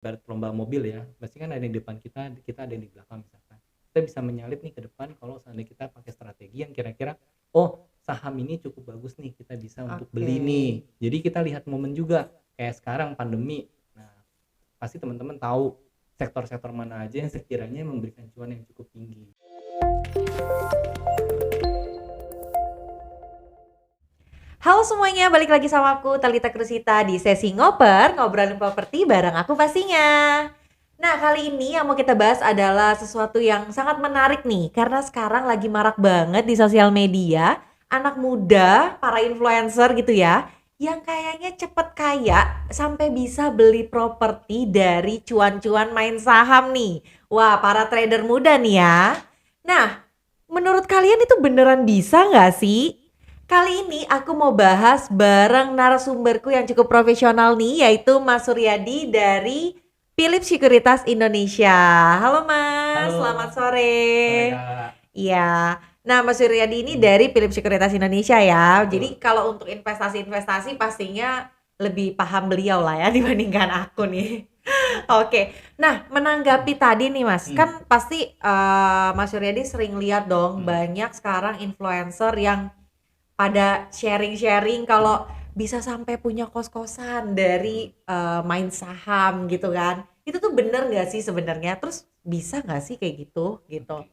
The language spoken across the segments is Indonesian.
ibarat lomba mobil ya, pasti kan ada yang di depan kita ada yang di belakang misalkan. Kita bisa menyalip nih ke depan kalau seandainya kita pakai strategi yang kira-kira, "Oh, saham ini cukup bagus nih, kita bisa untuk Oke. beli nih." Jadi kita lihat momen juga, kayak sekarang pandemi. Nah, pasti teman-teman tahu sektor-sektor mana aja yang sekiranya memberikan cuan yang cukup tinggi. Halo semuanya, balik lagi sama aku Talita Krusita di sesi ngoper, ngobrolin properti bareng aku pastinya. Nah, kali ini yang mau kita bahas adalah sesuatu yang sangat menarik nih, karena sekarang lagi marak banget di sosial media, anak muda, para influencer gitu ya, yang kayaknya cepet kaya sampai bisa beli properti dari cuan-cuan main saham nih. Wah, para trader muda nih ya. Nah, menurut kalian itu beneran bisa nggak sih? Kali ini aku mau bahas bareng narasumberku yang cukup profesional nih, yaitu Mas Suryadi dari Philips Sekuritas Indonesia. Halo Mas, selamat Halo, sore sore. Kak. Iya. Nah, Mas Suryadi ini Mhm, dari Philips Sekuritas Indonesia ya. Jadi betul. kalau untuk investasi-investasi pastinya lebih paham beliau lah ya dibandingkan aku nih. Oke. Nah, menanggapi tadi nih Mas, Mhm, kan pasti Mas Suryadi sering lihat dong mhm, banyak sekarang influencer yang pada sharing-sharing mhm, kalau bisa sampai punya kos-kosan dari betul. main saham gitu kan. Itu tuh bener nggak sih sebenarnya? Terus bisa nggak sih kayak gitu gitu? Oke.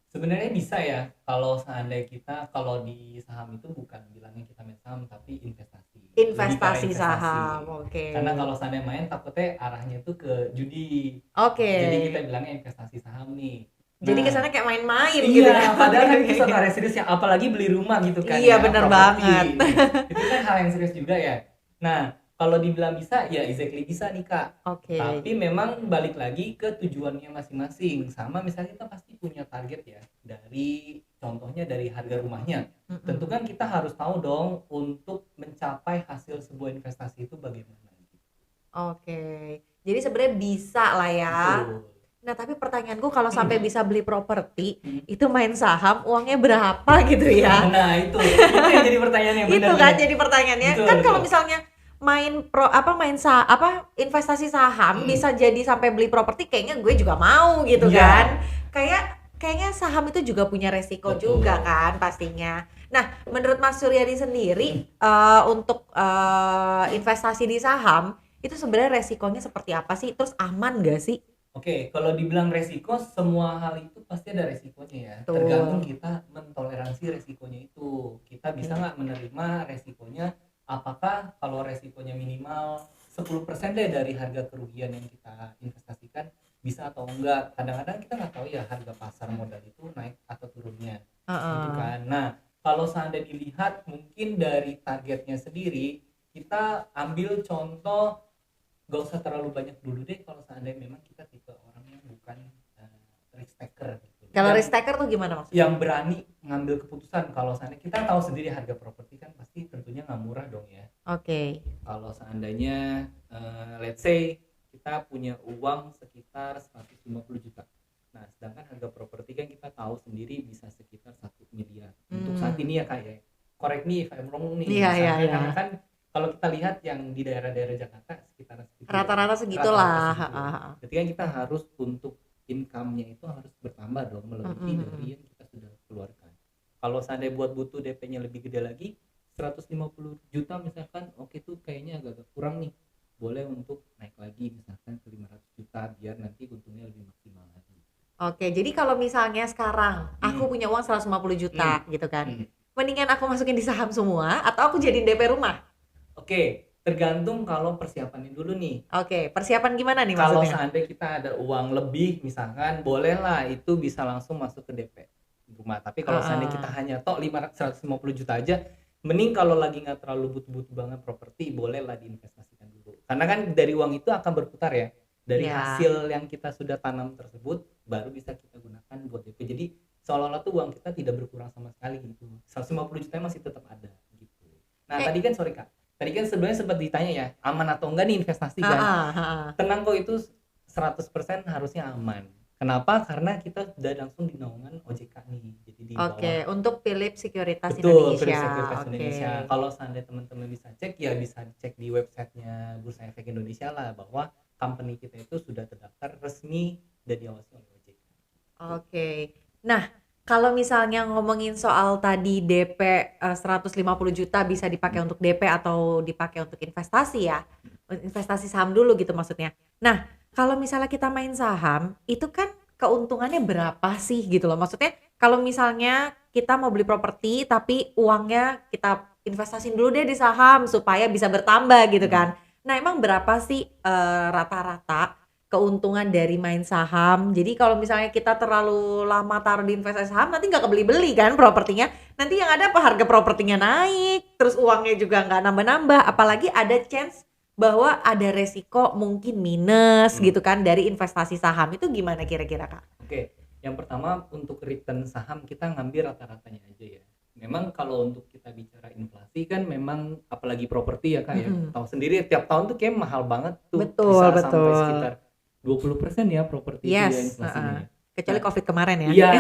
Sebenarnya bisa ya, kalau seandainya kita kalau di saham itu bukan bilangnya kita main saham, tapi investasi. Lebih ke arah Investasi saham, investasi. oke. Karena kalau seandainya main takutnya arahnya itu ke judi. Oke. Jadi kita bilangnya investasi saham nih. Jadi Nah, kesannya kayak main-main gitu ya. iya, Oke padahal kan oke itu suatu oke. hal yang serius ya, apalagi beli rumah gitu kan Iya ya, bener banget. properti. Itu kan hal yang serius juga ya. Nah, kalau dibilang bisa, ya exactly bisa nih Kak. Oke. Tapi memang balik lagi ke tujuannya masing-masing. Sama misalnya kita pasti punya target ya, dari contohnya dari harga rumahnya. Tentu Mm-mm. kan kita harus tahu dong untuk mencapai hasil sebuah investasi itu bagaimana. Oke. Jadi sebenarnya bisa lah ya. Betul. Nah, tapi pertanyaanku kalau sampai bisa beli properti, Hmm. itu main saham uangnya berapa gitu ya? Nah, itu yang jadi pertanyaan yang Itu kan benar-benar. jadi pertanyaannya. Betul, Kan kalau betul. misalnya main investasi saham Hmm. bisa jadi sampai beli properti kayaknya gue juga mau gitu kan. Iya, Kayaknya saham itu juga punya resiko juga betul. kan pastinya. Nah, menurut Mas Suryadi sendiri Mhm. untuk investasi di saham itu sebenarnya resikonya seperti apa sih? Terus aman gak sih? Oke, kalau dibilang resiko, semua hal itu pasti ada resikonya ya. Tergantung Betul. kita mentoleransi resikonya itu. Kita bisa Oke. nggak menerima resikonya, apakah kalau resikonya minimal 10% deh dari harga kerugian yang kita investasikan, bisa atau enggak. Kadang-kadang kita nggak tahu ya harga pasar modal itu naik atau turunnya. Gitu Heeh. kan. Nah, kalau seandainya dilihat mungkin dari targetnya sendiri, kita ambil contoh. Gak usah terlalu banyak dulu deh kalau seandainya memang kita tipe orang yang bukan risk taker gitu. Kalau yang risk taker tuh gimana maksudnya? yang berani ngambil keputusan. Kalau seandainya kita tahu sendiri harga properti kan pasti tentunya nggak murah dong ya. Oke. Kalau seandainya let's say kita punya uang sekitar 150 juta. Nah, sedangkan harga properti kan kita tahu sendiri bisa sekitar 1 miliar. Untuk saat Hmm. ini ya Kak ya. Correct me if I'm wrong nih. Iya iya Misalkan iya. karena kan kalau kita lihat yang di daerah-daerah Jakarta sekitar segitu ya. Rata-rata Rata-rata segitulah. segitu ya. Heeh. Berarti kan kita harus untuk income-nya itu harus bertambah dong melebihi dari Mhm. yang kita sudah keluarkan. Kalau seandainya buat butuh DP-nya lebih gede lagi, 150 juta misalkan, oke tuh kayaknya agak-agak kurang nih, boleh untuk naik lagi misalkan ke 500 juta biar nanti untungnya lebih maksimal lagi. Oke, jadi kalau misalnya sekarang aku Hmm. punya uang 150 Hmm. juta gitu kan. Hmm. Mendingan aku masukin di saham semua atau aku jadiin DP rumah? Oke, tergantung kalau persiapannya dulu nih. Oke, persiapan gimana nih Kalau maksudnya? seandainya kita ada uang lebih misalkan, bolehlah itu bisa langsung masuk ke DP rumah. Tapi kalau seandainya kita Heeh. hanya tok 150 juta aja, mending kalau lagi nggak terlalu butuh-butuh banget properti, bolehlah diinvestasikan dulu. Karena kan dari uang itu akan berputar ya. Dari Iya. hasil yang kita sudah tanam tersebut, baru bisa kita gunakan buat DP. Jadi seolah-olah tuh uang kita tidak berkurang sama sekali gitu. 150 juta masih tetap ada gitu. Nah Eh, tadi kan sorry Kak, tadi kan sebenarnya sempat ditanya ya, aman atau enggak nih investasi kan? heeh, heeh. Tenang kok, itu 100% harusnya aman. Kenapa? Karena kita udah langsung di naungan OJK nih. Jadi di Oke, bawah. untuk Philips Sekuritas Betul, Indonesia. First Sekuritas Oke. Indonesia. Kalau seandainya teman-teman bisa cek ya bisa dicek di websitenya Bursa Efek Indonesia lah bahwa company kita itu sudah terdaftar resmi dan diawasi oleh OJK. Oke. Nah, kalau misalnya ngomongin soal tadi DP 150 juta bisa dipakai untuk DP atau dipakai untuk investasi ya. Investasi saham dulu gitu maksudnya. Nah, kalau misalnya kita main saham, itu kan keuntungannya berapa sih gitu loh. Maksudnya kalau misalnya kita mau beli properti tapi uangnya kita investasiin dulu deh di saham supaya bisa bertambah gitu kan. Nah, emang berapa sih rata-rata keuntungan dari main saham? Jadi kalau misalnya kita terlalu lama taruh di investasi saham nanti nggak kebeli-beli kan propertinya. Nanti yang ada apa, harga propertinya naik, terus uangnya juga nggak nambah-nambah. Apalagi ada chance bahwa ada resiko mungkin minus gitu kan dari investasi saham. Itu gimana kira-kira Kak? Oke, yang pertama untuk return saham kita ngambil rata-ratanya aja ya. Memang kalau untuk kita bicara inflasi kan memang apalagi properti ya Kak ya. Mm-mm. Tahu sendiri tiap tahun tuh kayak mahal banget tuh. Betul, Bisa sampai betul. sekitar 20% ya properti itu ya Yes, inflasinya ya. kecuali Nah, COVID kemarin ya. iya.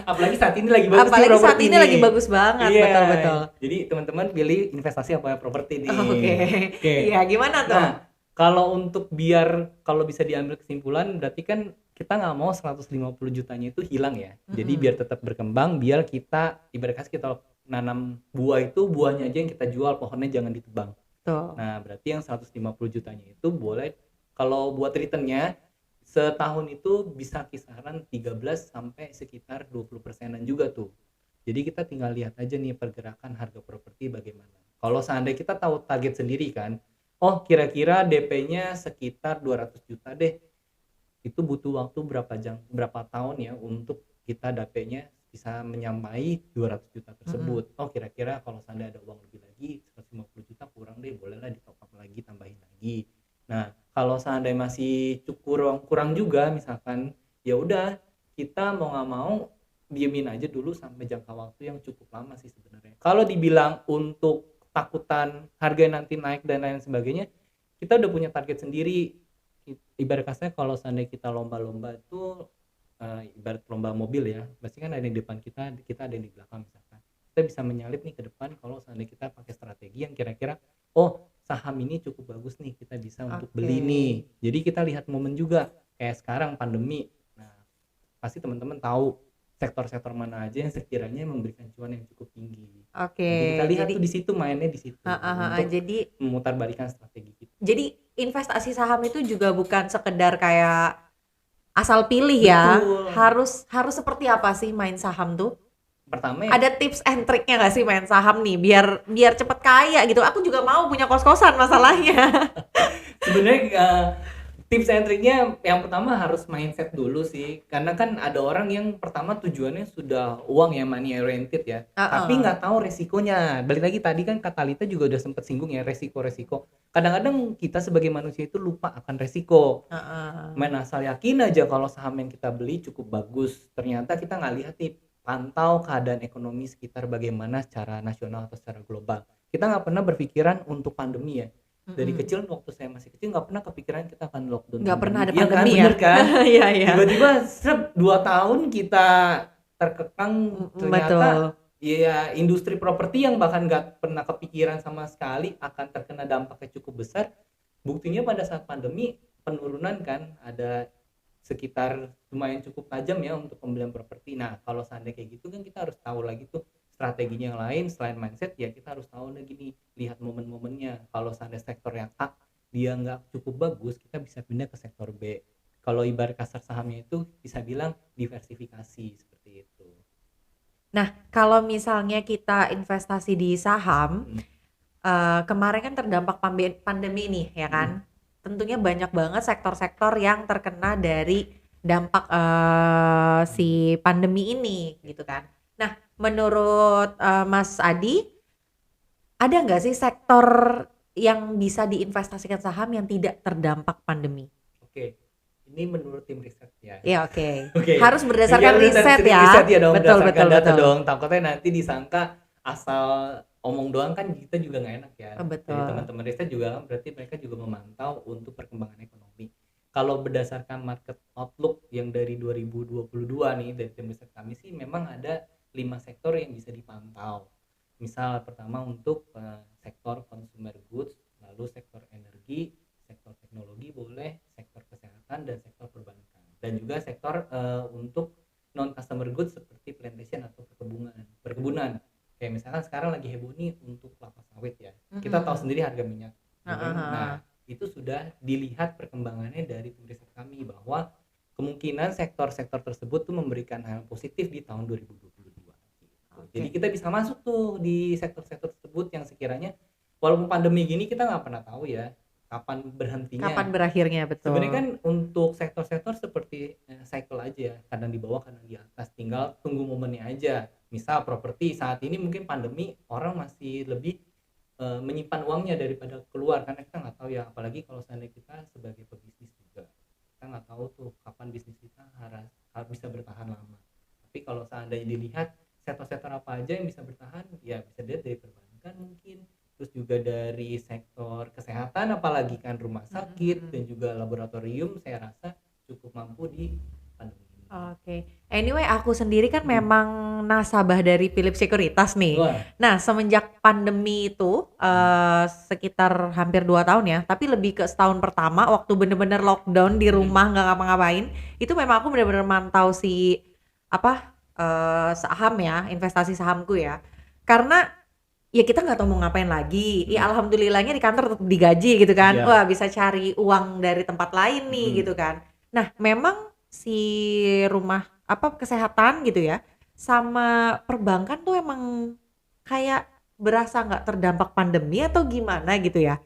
Apalagi saat ini lagi bagus nih Apalagi saat properti ini nih. lagi bagus banget, Iya. betul-betul. Jadi teman-teman pilih investasi apa properti nih. Oke. Oke. Iya, gimana tuh? Nah, kalau untuk biar kalau bisa diambil kesimpulan berarti kan kita nggak mau 150 jutanya itu hilang ya. Jadi biar tetap berkembang, biar kita ibarat kata kita nanam buah itu buahnya aja yang kita jual, pohonnya jangan ditebang. Tuh. Nah, berarti yang 150 jutanya itu boleh kalau buat returnnya setahun itu bisa kisaran 13 sampai sekitar 20%-an juga tuh. Jadi kita tinggal lihat aja nih pergerakan harga properti bagaimana. Kalau seandainya kita tahu target sendiri kan, oh kira-kira DP-nya sekitar 200 juta deh. Itu butuh waktu berapa tahun ya untuk kita DP-nya bisa menyamai 200 juta tersebut. Oh kira-kira kalau seandainya ada uang lebih lagi 150 juta kurang deh, bolehlah di top up lagi, tambahin lagi. Nah, kalau seandainya masih kurang juga misalkan, ya udah kita mau nggak mau diemin aja dulu sampai jangka waktu yang cukup lama sih sebenarnya. Kalau dibilang untuk takutan harga nanti naik dan lain sebagainya, kita udah punya target sendiri. Ibarat kasarnya kalau seandainya kita lomba-lomba itu ibarat lomba mobil ya, pasti kan ada yang di depan kita ada yang di belakang misalkan. Kita bisa menyalip nih ke depan kalau seandainya kita pakai strategi yang kira-kira oh saham ini cukup bagus nih, kita bisa untuk beli nih. Jadi kita lihat momen juga kayak sekarang pandemi. Nah, pasti teman-teman tahu sektor-sektor mana aja yang sekiranya memberikan cuan yang cukup tinggi. Oke. Jadi kita lihat Jadi tuh di situ, mainnya di situ untuk jadi memutarbalikkan strategi kita. jadi investasi saham itu juga bukan sekedar kayak asal pilih ya. Betul. Harus seperti apa sih main saham tuh? Pertama ya, Ada tips and triknya nggak sih main saham nih biar cepet kaya gitu? Aku juga mau punya kos-kosan masalahnya. sebenarnya tips and triknya yang pertama harus mindset dulu sih, karena kan ada orang yang pertama tujuannya sudah uang ya, money oriented ya, tapi nggak tahu resikonya. Balik lagi tadi kan Kak Talita juga udah sempet singgung ya, resiko kadang-kadang kita sebagai manusia itu lupa akan resiko. Main asal yakin aja kalau saham yang kita beli cukup bagus, ternyata kita nggak lihat nih pantau keadaan ekonomi sekitar bagaimana secara nasional atau secara global. Kita nggak pernah berpikiran untuk pandemi ya. Dari kecil waktu saya masih kecil nggak pernah kepikiran kita akan lockdown. Nggak pernah ada Iya kan, pandemi ya? bener kan? Iya, iya. Tiba-tiba 2 tahun kita terkekang, ternyata Betul. ya industri properti yang bahkan nggak pernah kepikiran sama sekali akan terkena dampaknya cukup besar. Buktinya pada saat pandemi penurunan kan ada sekitar lumayan cukup tajam ya untuk pembelian properti. Nah kalau seandainya kayak gitu kan kita harus tahu lagi tuh strateginya yang lain selain mindset, ya kita harus tahu lagi nih, lihat momen-momennya. Kalau seandainya sektor yang A dia nggak cukup bagus, kita bisa pindah ke sektor B. Kalau ibarat kasar sahamnya itu bisa bilang diversifikasi seperti itu. Nah, kalau misalnya kita investasi di saham, kemarin kan terdampak pandemi nih ya kan. Tentunya banyak banget sektor-sektor yang terkena dari dampak si pandemi ini gitu kan. Nah, menurut Mas Adi, ada nggak sih sektor yang bisa diinvestasikan saham yang tidak terdampak pandemi? Oke, ini menurut tim riset ya. Ya oke. Oke. Harus berdasarkan Iya, riset tim ya. riset ya dong, Betul, berdasarkan betul, data betul. dong. Takutnya nanti disangka asal omong doang kan kita juga nggak enak ya. Betul. Jadi teman-teman riset juga kan berarti mereka juga memantau untuk perkembangan ekonomi. Kalau berdasarkan market outlook yang dari 2022 nih dari tim riset kami sih memang ada 5 sektor yang bisa dipantau. Misal pertama untuk sektor consumer goods, lalu sektor energi, sektor teknologi boleh, sektor kesehatan dan sektor perbankan, dan juga sektor untuk non customer goods seperti plantation atau perkebunan. Kayak misalkan sekarang lagi heboh nih untuk kelapa sawit ya. Kita tahu sendiri harga minyak goreng. Nah, itu sudah dilihat perkembangannya dari tim riset kami bahwa kemungkinan sektor-sektor tersebut tuh memberikan hal positif di tahun 2022 gitu. Jadi kita bisa masuk tuh di sektor-sektor tersebut yang sekiranya walaupun pandemi gini kita nggak pernah tahu ya kapan berhentinya. Kapan berakhirnya, betul. Sebenarnya kan untuk sektor-sektor seperti cycle aja, kadang di bawah kadang di atas, tinggal tunggu momennya aja. Misal properti saat ini mungkin pandemi orang masih lebih menyimpan uangnya daripada keluar, karena kita nggak tahu ya, apalagi kalau seandainya kita sebagai pebisnis juga, kita nggak tahu tuh kapan bisnis kita harus bisa bertahan lama. Tapi kalau seandainya dilihat sektor-sektor apa aja yang bisa bertahan, ya bisa dilihat dari perbankan mungkin, terus juga dari sektor kesehatan, apalagi kan rumah sakit dan juga laboratorium, saya rasa cukup mampu di pandemi ini. Oke. Anyway, aku sendiri kan memang nasabah dari Philips Sekuritas nih. Wah. Nah, semenjak pandemi itu sekitar hampir 2 tahun ya, tapi lebih ke setahun pertama waktu bener-bener lockdown di rumah nggak ngapa-ngapain, itu memang aku bener-bener mantau si saham ya, investasi sahamku ya. Karena ya kita nggak tahu mau ngapain lagi. Ya alhamdulillahnya di kantor tetap digaji gitu kan. Iya. Wah, bisa cari uang dari tempat lain nih gitu kan. Nah, memang si rumah kesehatan gitu ya sama perbankan tuh emang kayak berasa nggak terdampak pandemi atau gimana gitu ya.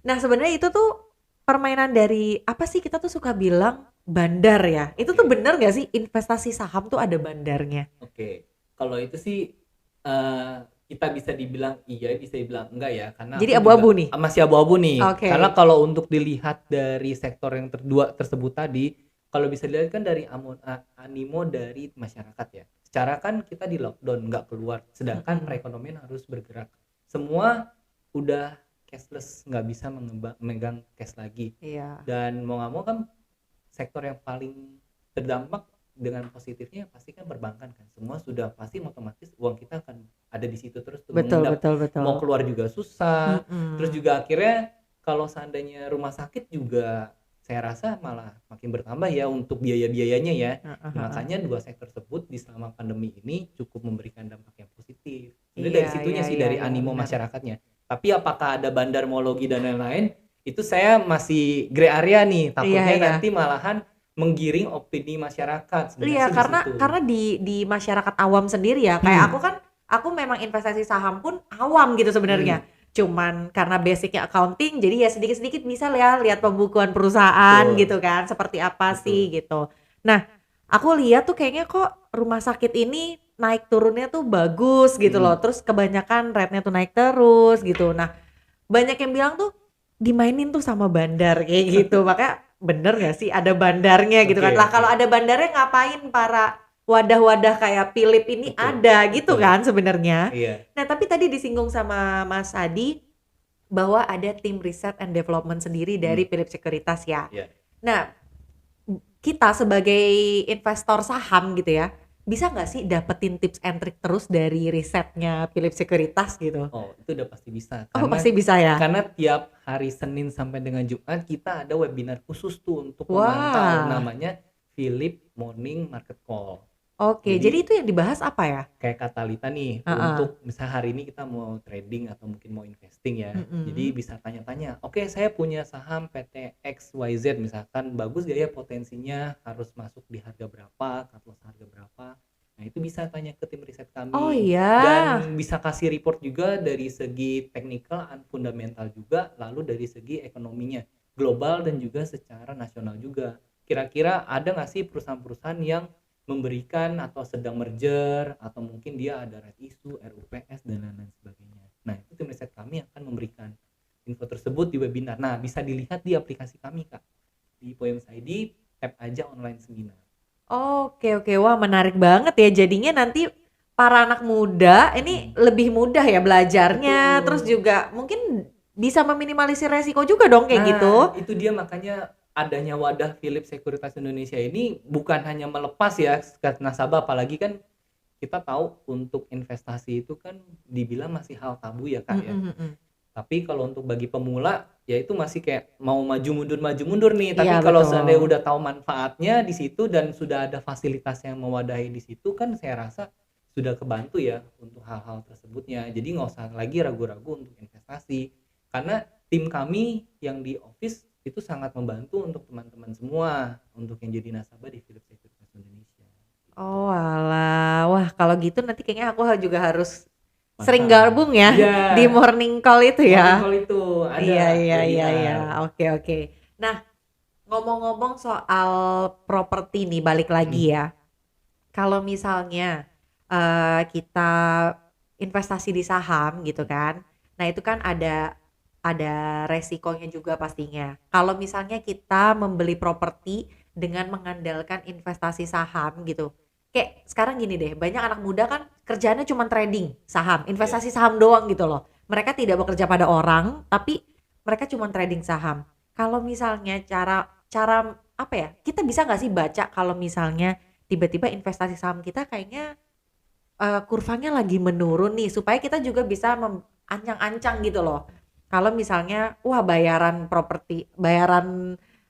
Nah, sebenarnya itu tuh permainan dari apa sih, kita tuh suka bilang bandar ya. Itu tuh bener nggak sih investasi saham tuh ada bandarnya? Oke, kalau itu sih kita bisa dibilang iya, bisa dibilang enggak ya, karena Jadi aku abu-abu juga nih? masih abu-abu nih. Oke. Karena kalau untuk dilihat dari sektor yang tersebut tadi, kalau bisa dilihat kan dari animo dari masyarakat ya. Secara kan kita di lockdown nggak keluar, sedangkan perekonomian harus bergerak. Semua udah cashless, nggak bisa memegang cash lagi. Iya. Dan mau nggak mau kan sektor yang paling terdampak dengan positifnya pasti kan perbankan kan. Semua sudah pasti otomatis uang kita akan ada di situ terus tuh, Betul. mau keluar juga susah. Terus juga akhirnya kalau seandainya rumah sakit juga saya rasa malah makin bertambah ya untuk biaya-biayanya ya. Makanya dua sektor tersebut di selama pandemi ini cukup memberikan dampak yang positif. Jadi dari situnya sih, dari animo masyarakatnya. Tapi apakah ada bandarmologi dan lain-lain, itu saya masih gray area nih. Takutnya nanti malahan menggiring opini masyarakat. Iya, karena di masyarakat awam sendiri ya, kayak aku memang investasi saham pun awam gitu sebenarnya. Cuman karena basicnya accounting, jadi ya sedikit-sedikit bisa lihat pembukuan perusahaan gitu kan, seperti apa sih gitu. Nah, aku lihat tuh kayaknya kok rumah sakit ini naik turunnya tuh bagus gitu loh, terus kebanyakan rate-nya tuh naik terus gitu. Nah, banyak yang bilang tuh dimainin tuh sama bandar kayak gitu. Makanya bener gak sih ada bandarnya gitu kan. Lah kalau ada bandarnya ngapain para wadah-wadah kayak Philip ini ada gitu kan sebenarnya. Nah, tapi tadi disinggung sama Mas Adi bahwa ada tim riset and development sendiri dari Philips Sekuritas ya. Nah, kita sebagai investor saham gitu ya, bisa nggak sih dapetin tips and trick terus dari risetnya Philips Sekuritas gitu? Oh, itu udah pasti bisa. Oh, pasti bisa ya? Karena tiap hari Senin sampai dengan Jumat kita ada webinar khusus tuh untuk memantau, namanya Philip Morning Market Call. Oke, jadi itu yang dibahas apa ya? Kayak kata Lita nih, untuk misalnya hari ini kita mau trading atau mungkin mau investing ya. Jadi bisa tanya-tanya, oke saya punya saham PT XYZ misalkan, bagus gak ya potensinya, harus masuk di harga berapa, cut loss harga berapa. Nah itu bisa tanya ke tim riset kami. Oh iya. Dan bisa kasih report juga dari segi technical and fundamental juga, lalu dari segi ekonominya, global dan juga secara nasional juga. Kira-kira ada gak sih perusahaan-perusahaan yang memberikan atau sedang merger, atau mungkin dia ada right issue, RUPS dan lain-lain sebagainya. Nah itu tim riset kami akan memberikan info tersebut di webinar. Nah bisa dilihat di aplikasi kami Kak, di Poems ID, tap aja online seminar. Oke, wah menarik banget ya, jadinya nanti para anak muda ini lebih mudah ya belajarnya. Terus juga mungkin bisa meminimalisir resiko juga dong kayak gitu. Itu dia, makanya adanya wadah Philips Sekuritas Indonesia ini bukan hanya melepas ya ke nasabah, apalagi kan kita tahu untuk investasi itu kan dibilang masih hal tabu ya Kak ya. Tapi kalau untuk bagi pemula ya itu masih kayak mau maju mundur nih. Tapi Iya kalau betul. seandainya udah tahu manfaatnya di situ dan sudah ada fasilitas yang mewadahi di situ kan saya rasa sudah kebantu ya untuk hal-hal tersebutnya. Jadi nggak usah lagi ragu-ragu untuk investasi. Karena tim kami yang di office itu sangat membantu untuk teman-teman semua untuk yang jadi nasabah di Philips Securities Indonesia. Oh alah, wah kalau gitu nanti kayaknya aku juga harus sering Mantap. gabung ya Iya, di morning call itu morning ya. call itu ada Iya iya iya iya, webinar. oke oke. Nah ngomong-ngomong soal properti nih balik Mm, lagi ya. Kalau misalnya kita investasi di saham gitu mm, kan, nah itu kan ada resikonya juga pastinya. Kalau misalnya kita membeli properti dengan mengandalkan investasi saham gitu, kayak sekarang gini deh, banyak anak muda kan kerjaannya cuma trading saham, iya. investasi saham doang gitu loh. Mereka tidak bekerja pada orang, tapi mereka cuma trading saham. Kalau misalnya cara cara apa ya? Kita bisa nggak sih baca kalau misalnya tiba-tiba investasi saham kita kayaknya kurvanya lagi menurun nih supaya kita juga bisa ancang-ancang gitu loh. Kalau misalnya wah bayaran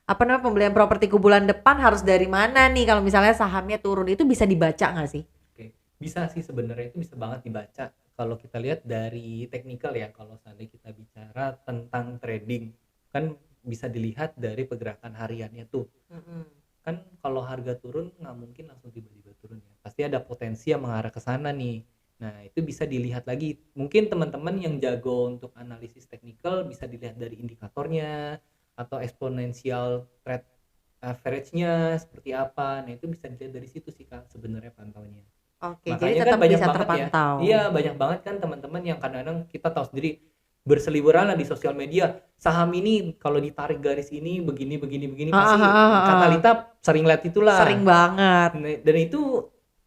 apa namanya pembelian propertiku bulan depan harus dari mana nih kalau misalnya sahamnya turun itu bisa dibaca nggak sih? Oke, bisa sih sebenarnya itu bisa banget dibaca. Kalau kita lihat dari teknikal ya, kalau seandainya kita bicara tentang trading, kan bisa dilihat dari pergerakan hariannya tuh. Mm-mm. Kan kalau harga turun nggak mungkin langsung tiba-tiba turun ya. Pasti ada potensi yang mengarah ke sana nih. Nah, itu bisa dilihat lagi. Mungkin teman-teman yang jago untuk analisis teknikal bisa dilihat dari indikatornya atau exponential trade average-nya seperti apa. Nah, itu bisa dilihat dari situ sih Kak sebenarnya pantauannya. Oke, jadi Makanya kan tetap banyak bisa banget ya. terpantau. Iya, banyak banget kan teman-teman yang kadang-kadang kita tahu sendiri berseliweran lah di sosial media. Saham ini kalau ditarik garis ini begini begini begini Heeh, pasti heeh, Kak heeh. Talita sering lihat Sering itulah. banget. Dan itu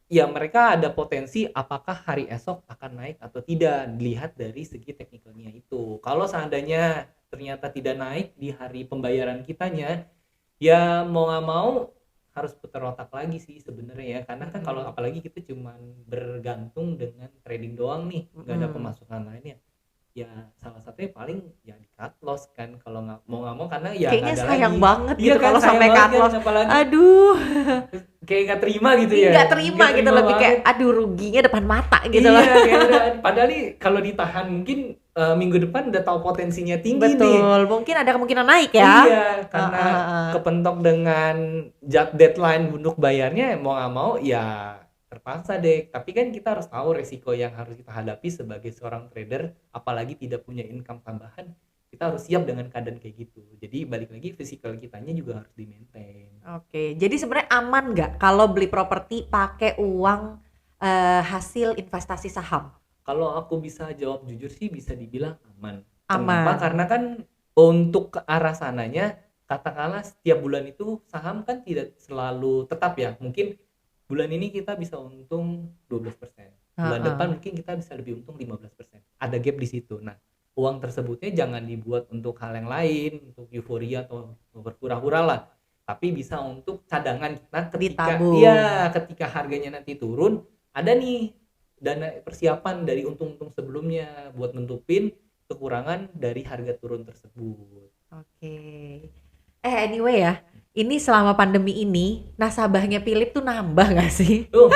ya mereka ada potensi apakah hari esok akan naik atau tidak dilihat dari segi teknikalnya itu. Kalau seandainya ternyata tidak naik di hari pembayaran kitanya, ya mau nggak mau harus putar otak lagi sih sebenarnya ya karena kan kalau Mm-mm. apalagi kita cuman bergantung dengan trading doang nih nggak ada Mm-mm. pemasukan lainnya ya salah satunya paling ya di cut loss kan kalau nggak mau karena ya nggak Kayaknya ada sayang lagi banget iya gitu kan kalau sayang sampai banget cut kan loss. apalagi Aduh. kayak nggak terima gitu Ih, ya nggak terima nggak gitu terima lebih kayak banget aduh ruginya depan mata gitu loh. iya kayak udah padahal nih kalau ditahan mungkin minggu depan udah tahu potensinya tinggi nih. Betul, mungkin ada kemungkinan naik ya. Iya, karena Heeh, heeh. kepentok dengan deadline untuk bayarnya mau nggak mau ya terpaksa deh. Tapi kan kita harus tahu resiko yang harus kita hadapi sebagai seorang trader, apalagi tidak punya income tambahan. Kita harus siap dengan keadaan kayak gitu. Jadi balik lagi fisikal kitanya juga harus di-maintain. Oke, jadi sebenarnya aman nggak kalau beli properti pakai uang hasil investasi saham? Kalau aku bisa jawab jujur sih bisa dibilang aman. Kenapa? Aman. Karena kan untuk ke arah sananya katakanlah setiap bulan itu saham kan tidak selalu tetap ya. Mungkin bulan ini kita bisa untung 12%. Bulan depan Heeh. mungkin kita bisa lebih untung 15%. Ada gap di situ. Nah, uang tersebutnya jangan dibuat untuk hal yang lain, untuk euforia atau berpura-pura lah. Tapi bisa untuk cadangan kita ketika Ditabung. iya, ketika harganya nanti turun, ada nih dana persiapan dari untung-untung sebelumnya buat nutupin kekurangan dari harga turun tersebut. Oke. Anyway ya, ini selama pandemi ini nasabahnya Philip tuh nambah nggak sih? Tuh,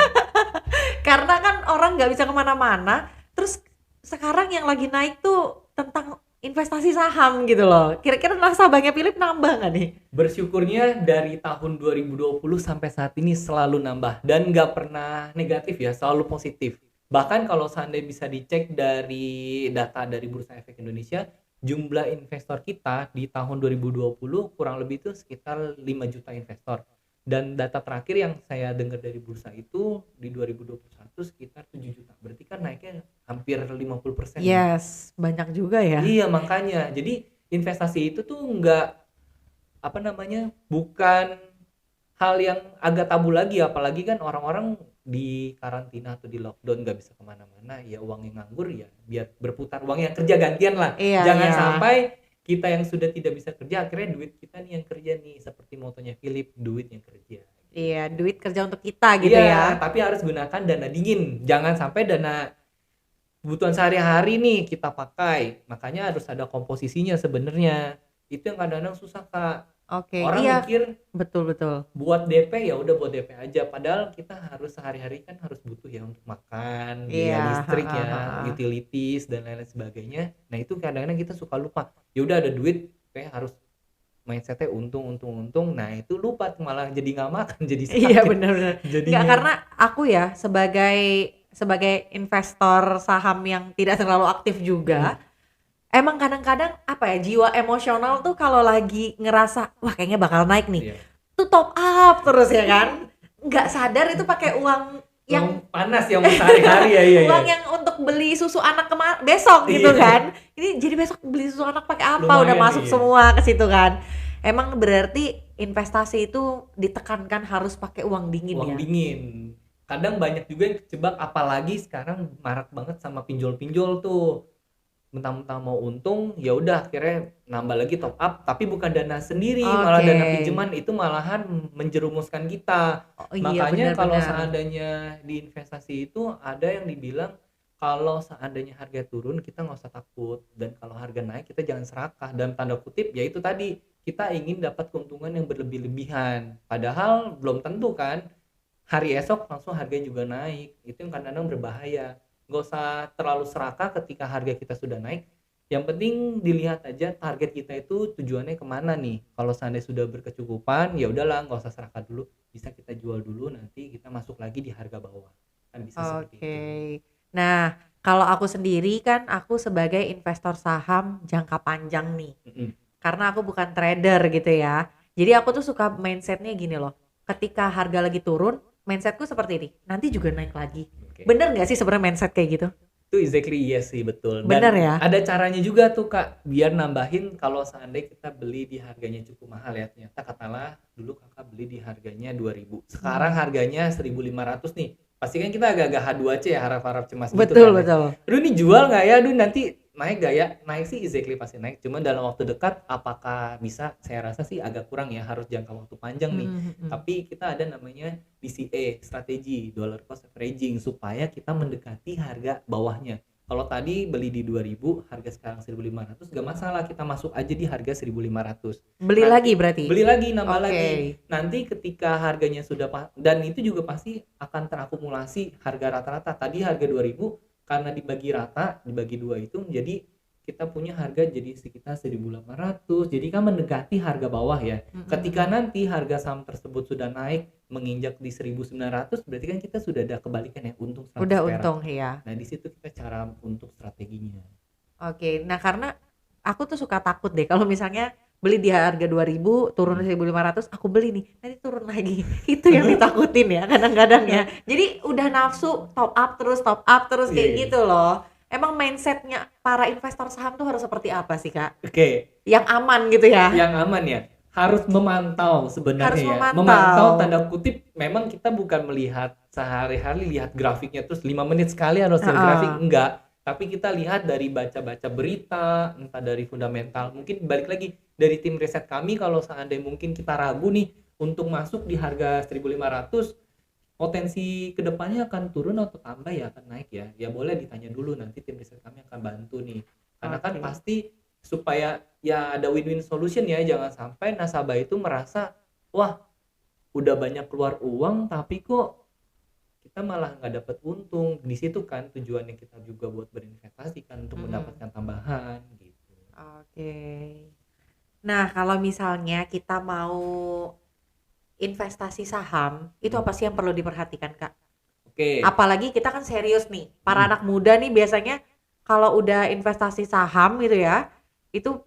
Karena kan orang nggak bisa kemana-mana. Terus sekarang yang lagi naik tuh tentang investasi saham gitu loh. Kira-kira nasabahnya Philip nambah nggak nih? bersyukurnya dari tahun 2020 sampai saat ini selalu nambah dan nggak pernah negatif ya, selalu positif. Bahkan kalau seandainya bisa dicek dari data dari Bursa Efek Indonesia, jumlah investor kita di tahun 2020 kurang lebih itu sekitar 5 juta investor. Dan data terakhir yang saya dengar dari bursa itu di 2021 sekitar 7 juta. Berarti kan naiknya hampir 50% ya. Yes, banyak juga ya. Iya, makanya. Jadi investasi itu tuh nggak apa namanya bukan hal yang agak tabu lagi apalagi kan orang-orang di karantina atau di lockdown nggak bisa kemana-mana ya uang yang nganggur ya biar berputar uang yang kerja gantian lah Iya, jangan iya. sampai kita yang sudah tidak bisa kerja akhirnya duit kita nih yang kerja nih seperti motonya Philip duit yang kerja Iya, gitu. duit kerja untuk kita gitu Iya ya. tapi harus gunakan dana dingin jangan sampai dana kebutuhan sehari-hari nih kita pakai, makanya harus ada komposisinya sebenarnya. Itu yang kadang-kadang susah, Kak. Oke, Orang iya, mikir betul betul. buat DP ya udah buat DP aja, padahal kita harus sehari-hari kan harus butuh ya untuk makan, Iya, biaya listrik heeh ya, heeh. utilities dan lain-lain sebagainya. Nah, itu kadang-kadang kita suka lupa. Ya udah ada duit kayak harus mindsetnya untung untung untung. Nah, itu lupa malah jadi nggak makan, jadi Iya, sakit benar benar. Nggak, jadinya. karena aku ya sebagai sebagai investor saham yang tidak terlalu aktif juga, Mm-mm. emang kadang-kadang apa ya, jiwa emosional tuh kalau lagi ngerasa wah kayaknya bakal naik nih, Iya. tuh top up terus ya kan. Nggak sadar itu pakai uang yang Uang panas yang sehari-hari ya, iya iya. uang yang untuk beli susu anak besok gitu Iya. kan. Ini jadi besok beli susu anak pakai apa? Udah Lumayan masuk iya. semua ke situ kan. Emang berarti investasi itu ditekankan harus pakai uang dingin Uang ya. dingin. Kadang banyak juga yang kejebak, apalagi sekarang marak banget sama pinjol-pinjol tuh. Mentang-mentang mau untung, ya udah akhirnya nambah lagi top up, tapi bukan dana sendiri, malah Oke. dana pinjaman. Itu malahan menjerumuskan kita. Oh iya, Makanya kalau benar-benar. seandainya di investasi itu ada yang dibilang kalau seandainya harga turun kita nggak usah takut, dan kalau harga naik kita jangan serakah. Dalam tanda kutip ya itu tadi, kita ingin dapat keuntungan yang berlebih-lebihan, padahal belum tentu kan hari esok langsung harganya juga naik. Itu yang kadang-kadang berbahaya. Nggak usah terlalu serakah ketika harga kita sudah naik. Yang penting dilihat aja target kita itu tujuannya kemana nih. Kalau seandainya sudah berkecukupan, ya udahlah nggak usah serakah dulu. Bisa kita jual dulu, nanti kita masuk lagi di harga bawah. Kan bisa seperti Oke. itu. Nah, kalau aku sendiri kan aku sebagai investor saham jangka panjang nih. Mm-mm. Karena aku bukan trader gitu ya. Jadi aku tuh suka mindsetnya gini loh. Ketika harga lagi turun, mindsetku seperti ini. Nanti juga naik lagi. Oke. Bener nggak sih sebenarnya mindset kayak gitu? Itu exactly iya sih, betul. Bener Dan ya? ada caranya juga tuh Kak, biar nambahin kalau seandainya kita beli di harganya cukup mahal ya. Ternyata katakanlah dulu Kakak beli di harganya 2.000. Sekarang harganya 1.500 nih. Pasti kan kita agak-agak H2C ya, harap-harap cemas gitu Betul kan ya. betul. Aduh ini jual nggak ya? Aduh nanti naik gak ya? Naik sih exactly pasti naik. Cuman dalam waktu dekat apakah bisa? Saya rasa sih agak kurang ya, harus jangka waktu panjang nih. Mm-mm. Tapi kita ada namanya DCA, strategi dollar cost averaging, supaya kita mendekati harga bawahnya. Kalau tadi beli di 2.000, harga sekarang 1.500, gak masalah, kita masuk aja di harga 1.500. Beli lagi berarti? Beli lagi, nambah Oke. lagi. Nanti ketika harganya sudah dan itu juga pasti akan terakumulasi harga rata-rata. Tadi harga 2.000, karena dibagi rata, dibagi dua itu menjadi kita punya harga jadi sekitar 1.800. Jadi kan mendekati harga bawah ya. Ketika nanti harga saham tersebut sudah naik menginjak di 1.900, berarti kan kita sudah ada kebalikan ya, untung 100 Udah perak. untung ya. Nah, di situ kita cara untuk strateginya. Oke. Nah, karena aku tuh suka takut deh kalau misalnya beli di harga 2.000 turun 1.500, aku beli nih nanti turun lagi. Itu yang ditakutin ya kadang-kadang ya. Jadi udah nafsu top up terus kayak Iya, iya. gitu loh. Emang mindsetnya para investor saham tuh harus seperti apa sih Kak? Oke, Yang aman gitu ya. yang aman ya. Harus memantau sebenarnya Harus ya. memantau. Memantau tanda kutip, memang kita bukan melihat sehari-hari lihat grafiknya terus 5 menit sekali harus lihat grafik, enggak. Tapi kita lihat dari baca-baca berita, entah dari fundamental. Mungkin balik lagi dari tim riset kami, kalau seandainya mungkin kita ragu nih untuk masuk di harga 1.500, potensi kedepannya akan turun atau tambah ya, akan naik ya. Ya boleh ditanya dulu, nanti tim riset kami akan bantu nih. Karena kan Oke. pasti supaya ya ada win-win solution ya, jangan sampai nasabah itu merasa wah udah banyak keluar uang tapi kok kita malah nggak dapat untung. Di situ kan tujuannya kita juga buat berinvestasi kan, untuk mendapatkan tambahan gitu. Oke. Nah, kalau misalnya kita mau investasi saham, itu apa sih yang perlu diperhatikan, Kak? Oke. Apalagi kita kan serius nih. Para Hmm. anak muda nih biasanya kalau udah investasi saham gitu ya, itu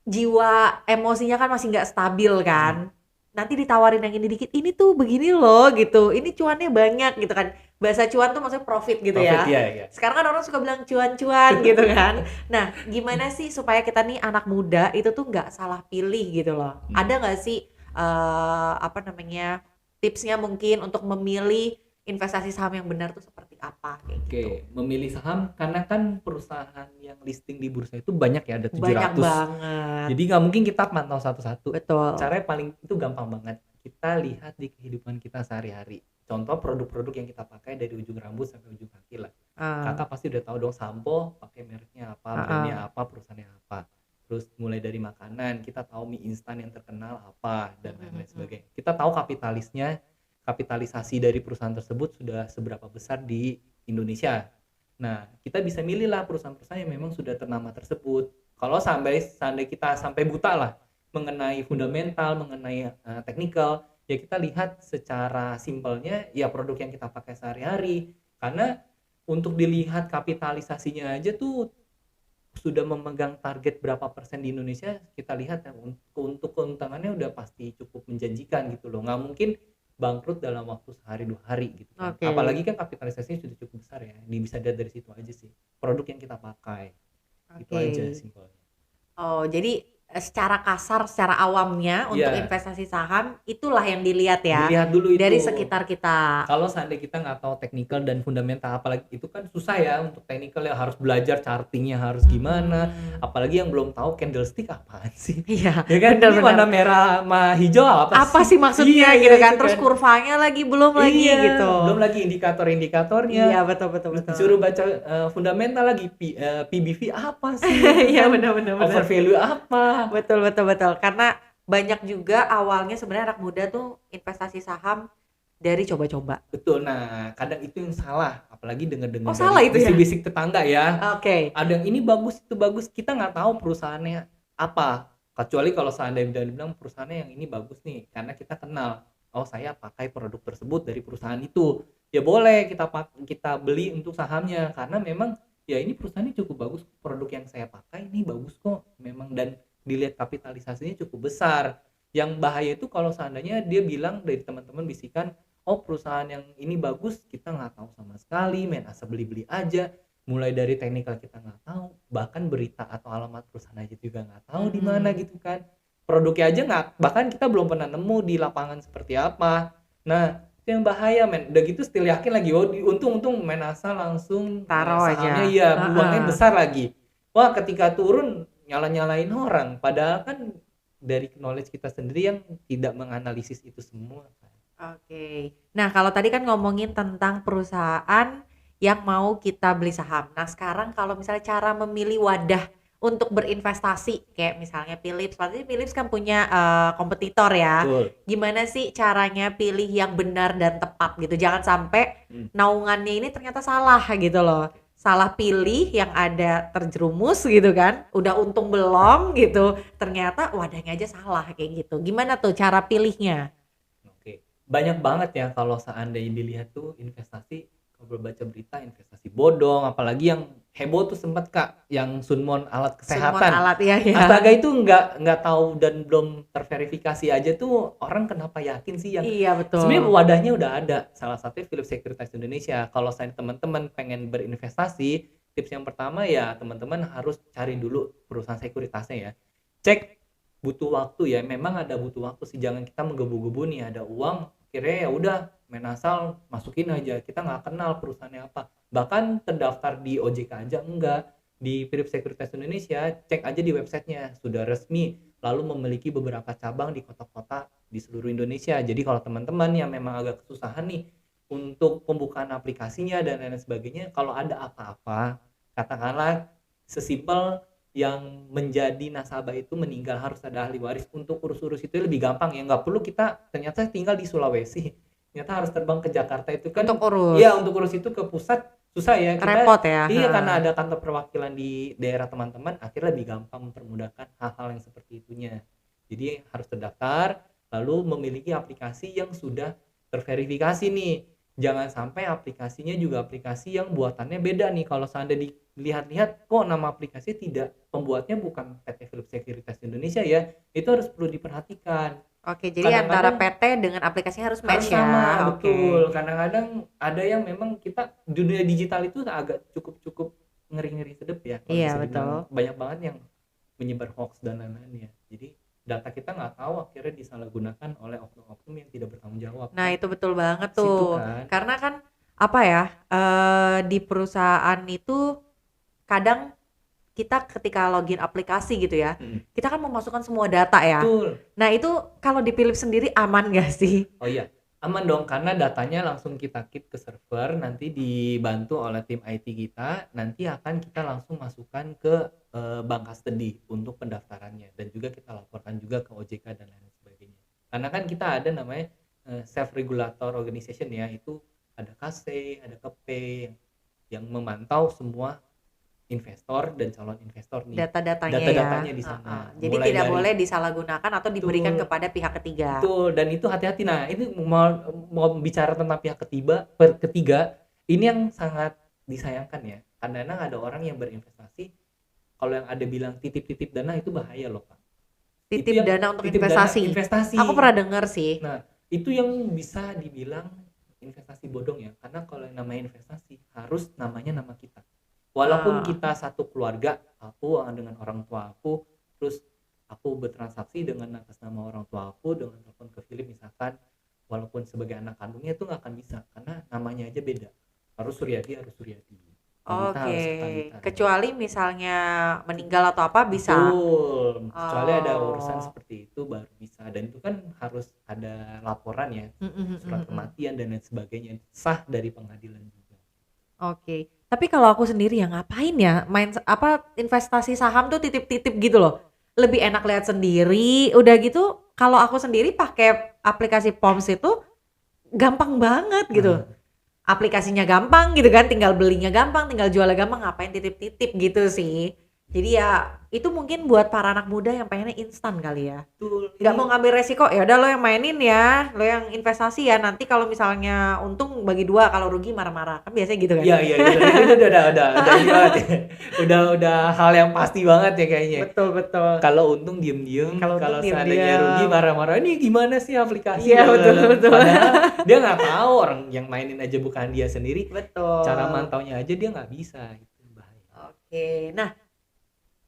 jiwa emosinya kan masih nggak stabil kan. Nanti ditawarin yang ini dikit, ini tuh begini loh gitu. Ini cuannya banyak gitu kan. Bahasa cuan tuh maksudnya profit gitu Profit ya. ya. Sekarang kan orang suka bilang cuan-cuan gitu kan. Nah, gimana sih supaya kita nih anak muda itu tuh nggak salah pilih gitu loh? Ada nggak sih apa namanya tipsnya mungkin untuk memilih investasi saham yang benar tuh seperti apa kayak gitu? Oke, memilih saham karena kan perusahaan yang listing di bursa itu banyak ya, ada 700. Banyak banget. Jadi nggak mungkin kita pantau satu-satu. Betul. Caranya paling itu gampang banget. Kita lihat di kehidupan kita sehari-hari. Contoh produk-produk yang kita pakai dari ujung rambut sampai ujung kaki lah. Ah, Kakak pasti udah tahu dong sampo pakai mereknya apa, ah, brandnya ah. apa, perusahaannya apa. Terus mulai dari makanan, kita tahu mie instan yang terkenal apa dan Mm, mm, lain-lain mm. sebagainya. Kita tahu kapitalisasi dari perusahaan tersebut sudah seberapa besar di Indonesia. Nah, kita bisa milih lah perusahaan-perusahaan yang memang sudah ternama tersebut. Kalau seandainya kita sampai buta lah mengenai fundamental, mengenai technical, ya kita lihat secara simpelnya ya produk yang kita pakai sehari-hari. Karena untuk dilihat kapitalisasinya aja tuh sudah memegang target berapa persen di Indonesia, kita lihat ya untuk keuntungannya udah pasti cukup menjanjikan gitu loh. Nggak mungkin bangkrut dalam waktu sehari 2 hari gitu kan. Oke, Apalagi kan kapitalisasinya sudah cukup besar ya. Ini bisa dilihat dari situ aja sih. Produk yang kita pakai. Itu oke. aja simpelnya. Oh, jadi secara kasar, secara awamnya untuk Iya, investasi saham itulah yang dilihat ya dilihat dulu itu. dari sekitar kita. Kalau seandainya kita nggak tahu technical dan fundamental, apalagi itu kan susah ya untuk technical ya, harus belajar chartingnya harus gimana, Mm-mm. apalagi yang belum tahu candlestick apaan sih. Iya, Ya kan ini benar-benar. warna merah sama hijau apa Apa sih? sih maksudnya Iya gitu iya kan? itu Terus kan. kurvanya lagi belum lagi Iya, gitu. belum lagi indikator-indikatornya. Iya, betul betul Terus betul. disuruh baca fundamental lagi, PBV apa sih gitu Iya, kan. benar benar benar. Overvalue apa? Betul betul betul. Karena banyak juga awalnya sebenarnya anak muda tuh investasi saham dari coba-coba. Betul. Nah, kadang itu yang salah, apalagi Oh, dengar-dengar salah dari itu ya? bisik-bisik tetangga ya. Oke. Ada yang ini bagus, itu bagus, kita nggak tahu perusahaannya apa. Kecuali kalau seandainya bilang perusahaannya yang ini bagus nih, karena kita kenal. Oh, saya pakai produk tersebut dari perusahaan itu. Ya boleh kita beli untuk sahamnya karena memang ya ini perusahaannya cukup bagus, produk yang saya pakai ini bagus kok memang dan dilihat kapitalisasinya cukup besar. Yang bahaya itu kalau seandainya dia bilang dari teman-teman bisikan, oh perusahaan yang ini bagus, kita nggak tahu sama sekali, main asal beli-beli aja, mulai dari teknikal kita nggak tahu, bahkan berita atau alamat perusahaan aja juga nggak tahu di mana Mm-mm. gitu kan, produknya aja nggak, bahkan kita belum pernah nemu di lapangan seperti apa. Nah itu yang bahaya men, udah gitu still yakin lagi, oh untung-untung main asal langsung Taruh sahamnya aja. ya buangnya Heeh. besar lagi, wah ketika turun nyala-nyalain orang, padahal kan dari knowledge kita sendiri yang tidak menganalisis itu semua kan. Oke. Nah, kalau tadi kan ngomongin tentang perusahaan yang mau kita beli saham. Nah, sekarang kalau misalnya cara memilih wadah untuk berinvestasi, kayak misalnya Philips, pasti Philips kan punya kompetitor ya. Betul. Gimana sih caranya pilih yang benar dan tepat gitu? Jangan sampai naungannya ini ternyata salah gitu loh. Salah pilih yang ada terjerumus gitu kan. Udah untung belum gitu. Ternyata wadahnya aja salah kayak gitu. Gimana tuh cara pilihnya? Oke, banyak banget ya kalau seandainya dilihat tuh investasi, kalau baca berita investasi bodong, apalagi yang heboh tuh sempat Kak, yang Sunmon alat Sunmon kesehatan. alat ya ya. Astaga itu nggak tahu dan belum terverifikasi aja tuh orang kenapa yakin sih yang Iya betul. sebenarnya wadahnya udah ada. Salah satunya Philips Securities Indonesia. Kalau saya teman-teman pengen berinvestasi, tips yang pertama ya teman-teman harus cari dulu perusahaan sekuritasnya ya. Cek butuh waktu ya, memang ada butuh waktu sih, jangan kita menggebu-gebu nih ada uang akhirnya ya udah main asal masukin aja, kita nggak kenal perusahaannya apa, bahkan terdaftar di OJK aja enggak. Di Philips Securities Indonesia cek aja di websitenya sudah resmi, lalu memiliki beberapa cabang di kota-kota di seluruh Indonesia. Jadi kalau teman-teman yang memang agak kesusahan nih untuk pembukaan aplikasinya dan lain sebagainya, kalau ada apa-apa katakanlah sesimpel yang menjadi nasabah itu meninggal harus ada ahli waris, untuk urus-urus itu lebih gampang ya, nggak perlu kita ternyata tinggal di Sulawesi ternyata harus terbang ke Jakarta, itu kan Untuk urus. iya untuk urus itu ke pusat susah ya kita. Repot ya. Iya Ha. karena ada kantor perwakilan di daerah teman-teman, akhirnya lebih gampang mempermudahkan hal-hal yang seperti itunya. Jadi harus terdaftar lalu memiliki aplikasi yang sudah terverifikasi nih, jangan sampai aplikasinya juga aplikasi yang buatannya beda nih. Kalau seandainya dilihat-lihat kok nama aplikasi tidak, pembuatnya bukan PT Philips Securities Indonesia ya, itu harus perlu diperhatikan. Oke, jadi antara Kadang-kadang PT dengan aplikasinya harus harus match ya. sama, Oke. betul. Kadang-kadang ada yang memang kita dunia digital itu agak cukup ngeri-ngeri sedep ya kalau Iya bisa betul. dibilang, banyak banget yang menyebar hoax dan lain-lain ya. Jadi data kita nggak tahu akhirnya disalahgunakan oleh oknum-oknum yang tidak bertanggung jawab. Nah itu betul banget Situ tuh. kan. Karena kan apa ya, di perusahaan itu kadang kita ketika login aplikasi gitu ya, kita kan memasukkan semua data ya. Betul. Nah itu kalau di Philips sendiri aman gak sih? Oh iya, Aman dong, karena datanya langsung kita keep ke server, nanti dibantu oleh tim IT kita, nanti akan kita langsung masukkan ke bank custody untuk pendaftarannya, dan juga kita laporkan juga ke OJK dan lain sebagainya. Karena kan kita ada namanya self regulator organization ya, itu ada KC, ada KP yang memantau semua investor dan calon investor nih. Data-datanya ya. Data-datanya di sana. Jadi Mulai tidak dari boleh disalahgunakan atau diberikan betul, kepada pihak ketiga. betul, dan itu hati-hati. Nah, ini mau bicara tentang pihak ketiga, ini yang sangat disayangkan ya. Kadang-kadang ada orang yang berinvestasi, kalau yang ada bilang titip-titip dana itu bahaya loh, Pak. Itu Titip yang dana untuk titip dana investasi. investasi. Aku pernah dengar sih. Nah, itu yang bisa dibilang investasi bodong ya. Karena kalau yang namanya investasi harus namanya nama kita. Walaupun kita satu keluarga, aku dengan orang tua aku, terus aku bertransaksi dengan atas nama orang tua aku dengan telepon ke Philip misalkan, walaupun sebagai anak kandungnya itu nggak akan bisa karena namanya aja beda. Harus Suryadi, harus Suryadi. Kalita harus Oke, Kalita. kecuali misalnya meninggal atau apa bisa. Betul. Kecuali ada urusan Oh. seperti itu baru bisa, dan itu kan harus ada laporan ya, surat kematian dan lain sebagainya, sah dari pengadilan juga. Oke. Tapi kalau aku sendiri ya ngapain ya main investasi saham tuh titip-titip gitu loh. Lebih enak lihat sendiri. Udah gitu kalau aku sendiri pakai aplikasi POMS itu gampang banget gitu. Aplikasinya gampang gitu kan, tinggal belinya gampang, tinggal jualnya gampang, ngapain titip-titip gitu sih. Jadi ya itu mungkin buat para anak muda yang pengennya instan kali ya. Betul. Nggak mau ngambil resiko, ya udah lo yang mainin ya, lo yang investasi ya. Nanti kalau misalnya untung bagi dua, kalau rugi marah-marah, kan biasanya gitu kan. Iya, itu udah ini banget ya. Udah hal yang pasti banget ya kayaknya. Betul. Kalau untung diem-diem, Kalau kalau untung seandainya diem-diem. rugi marah-marah, ini gimana sih aplikasi? Iya, betul. Padahal dia nggak tahu, orang yang mainin aja bukan dia sendiri. Betul. Cara mantaunya aja dia nggak bisa, itu bahaya. Oke, nah